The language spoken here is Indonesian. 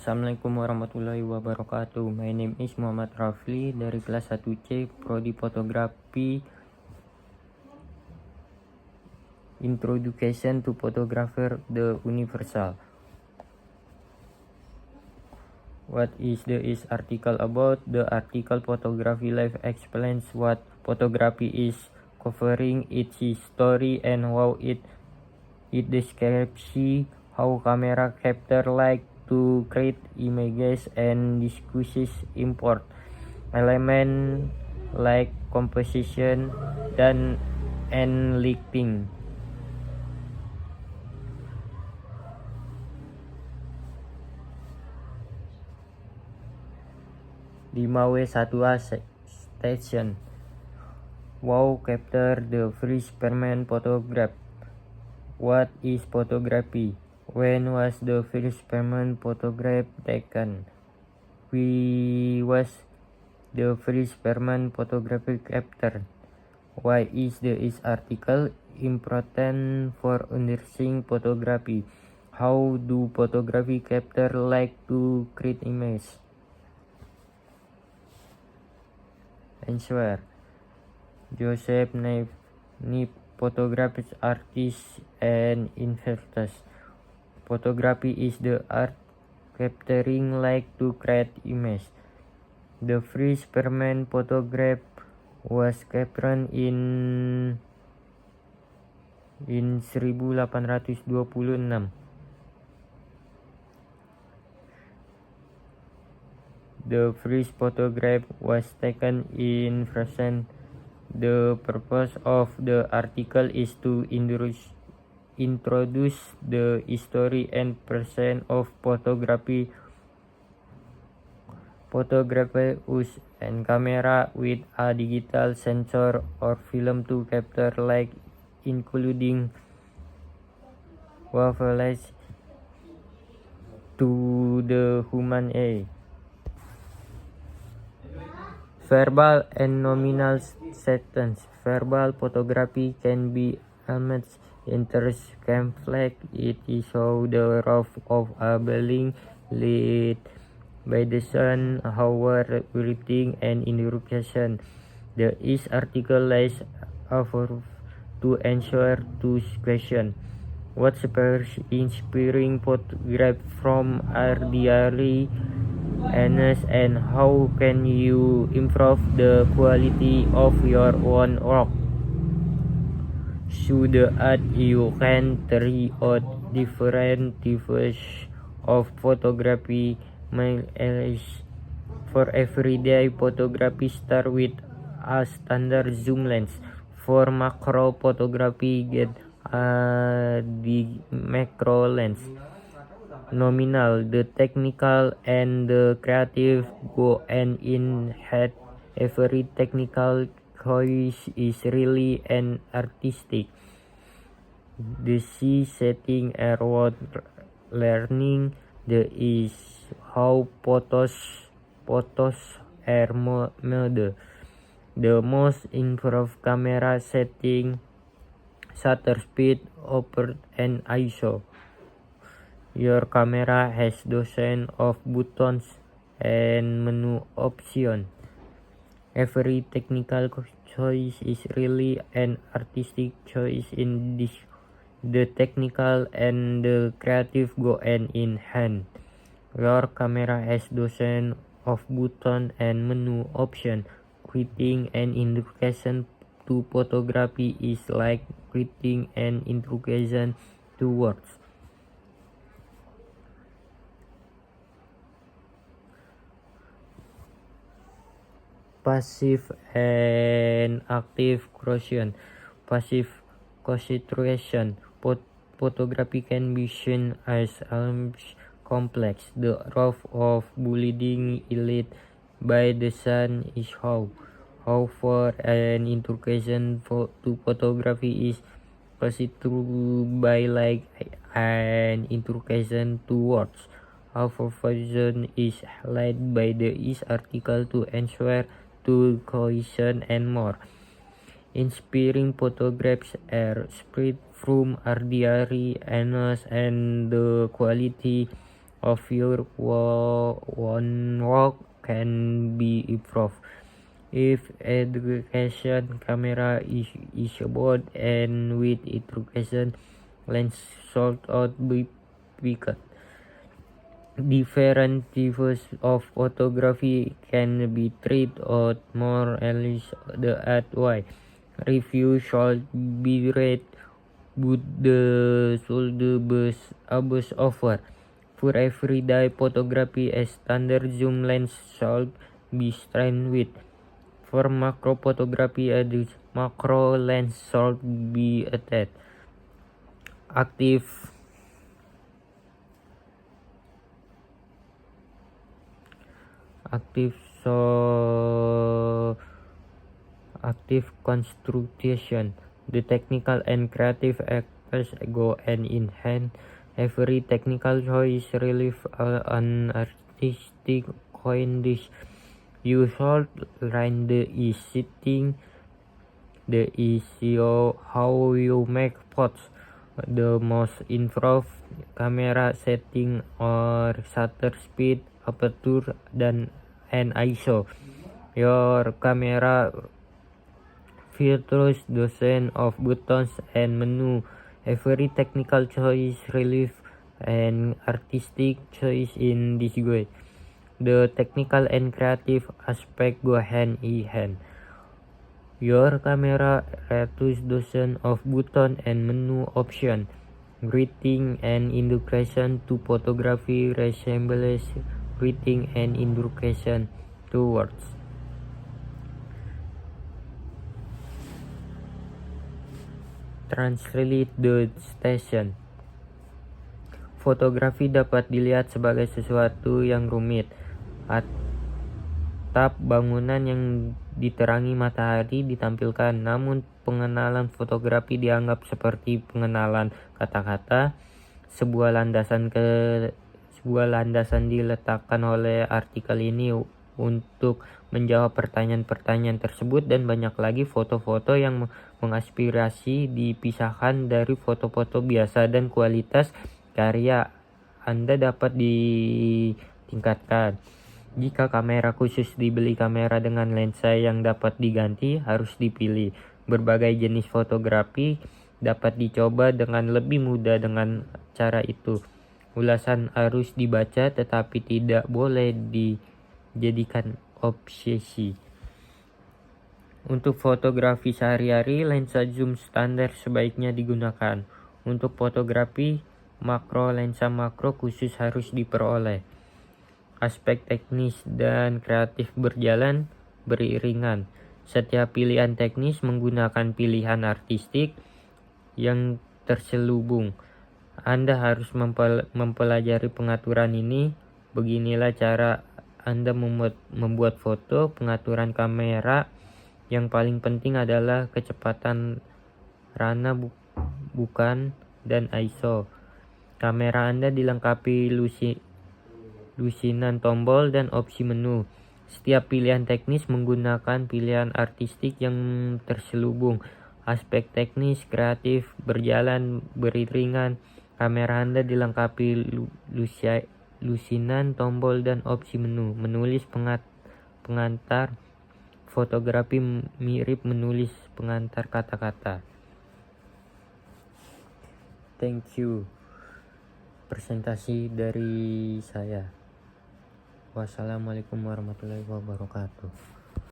Assalamualaikum warahmatullahi wabarakatuh. My name is Muhammad Rafli dari kelas 1C Prodi Fotografi. Introduction to Photographer the Universal. What is this article about? The article Photography Life explains what photography is, covering its history and how it describes how camera capture light to create images and discusses important elements like composition and lighting. Di W1A station, wow capture the first permanent photograph. What is photography? When was the first permanent photograph taken? Was the first permanent photography captured? Why is this article important for understanding photography? How do photography capture light to create image? Answer. Joseph Neff, photography artist and inventor. Photography is the art capturing light to create image. The first permanent photograph was captured in 1826. The first photograph was taken in France. The purpose of the article is to introduce the history and present of photography. Photography uses a camera with a digital sensor or film to capture light, including wavelengths to the human eye. Verbal and nominal sentence. Verbal photography can be image interest conflict. It is how the roof of a building lit by the sun, hour, breathing, and indication. This article lies offer to answer two questions. What inspiring photograph from ordinary honest, and how can you improve the quality of your own work? Through the art you can try out different types of photography. For everyday photography, start with a standard zoom lens. For macro photography, get a macro lens. Nominal. The technical and the creative go hand in hand. Every technical choice is really an artistic. The C setting are worth learning. The is how photos are made. The most improved camera setting, shutter speed, aperture, and ISO. Your camera has dozens of buttons and menu options. Every technical choice is really an artistic choice in this. The technical and the creative go hand in hand. Your camera has dozens of buttons and menu options. Creating an introduction to photography is like creating an introduction to words. Passive and active corrosion. Passive concentration. Photography can be seen as complex. The roof of building lit by the sun is how far an introduction to photography is considered by like an introduction to words. How vision is led by this article to answer to cohesion and more. Inspiring photographs are spread from ordinary annals and the quality of your own work can be improved. If education camera is about and with education lens should out be picked. Different types of photography can be treated out more or less the at why. Review should be read with the bus offer. For everyday photography, a standard zoom lens should be strained with. For macro photography, a macro lens should be attached. Active construction. The technical and creative aspects go hand in hand. Every technical choice relief an artistic condition. You should learn the setting, the issue how you make photos, the most improved camera setting or shutter speed, aperture, and ISO. Your camera features dozens of buttons and menu. Every technical choice relief an artistic choice in this way. The technical and creative aspect go hand in hand. Your camera features dozens of buttons and menu options. Writing and education to photography resembles writing and education to words. Translate the station. Fotografi dapat dilihat sebagai sesuatu yang rumit. Atap bangunan yang diterangi matahari ditampilkan, namun pengenalan fotografi dianggap seperti pengenalan kata-kata. Sebuah landasan diletakkan oleh artikel ini untuk menjawab pertanyaan-pertanyaan tersebut, dan banyak lagi foto-foto yang menginspirasi dipisahkan dari foto-foto biasa, dan kualitas karya Anda dapat ditingkatkan. Jika kamera khusus dibeli, kamera dengan lensa yang dapat diganti harus dipilih. Berbagai jenis fotografi dapat dicoba dengan lebih mudah dengan cara itu. Ulasan harus dibaca tetapi tidak boleh dijadikan obsesi. Untuk fotografi sehari-hari, lensa zoom standar sebaiknya digunakan. Untuk fotografi makro, lensa makro khusus harus diperoleh. Aspek teknis dan kreatif berjalan beriringan. Setiap pilihan teknis menggunakan pilihan artistik yang terselubung. Anda harus mempelajari pengaturan ini. Beginilah cara Anda membuat foto. Pengaturan kamera yang paling penting adalah kecepatan rana bukan dan ISO. Kamera Anda dilengkapi lusinan tombol dan opsi menu. Setiap pilihan teknis menggunakan pilihan artistik yang terselubung. Aspek teknis kreatif berjalan beriringan. Kamera Anda dilengkapi lusinan tombol dan opsi menu. Menulis pengantar fotografi mirip menulis pengantar kata-kata. Thank you. Presentasi dari saya. Wassalamualaikum warahmatullahi wabarakatuh.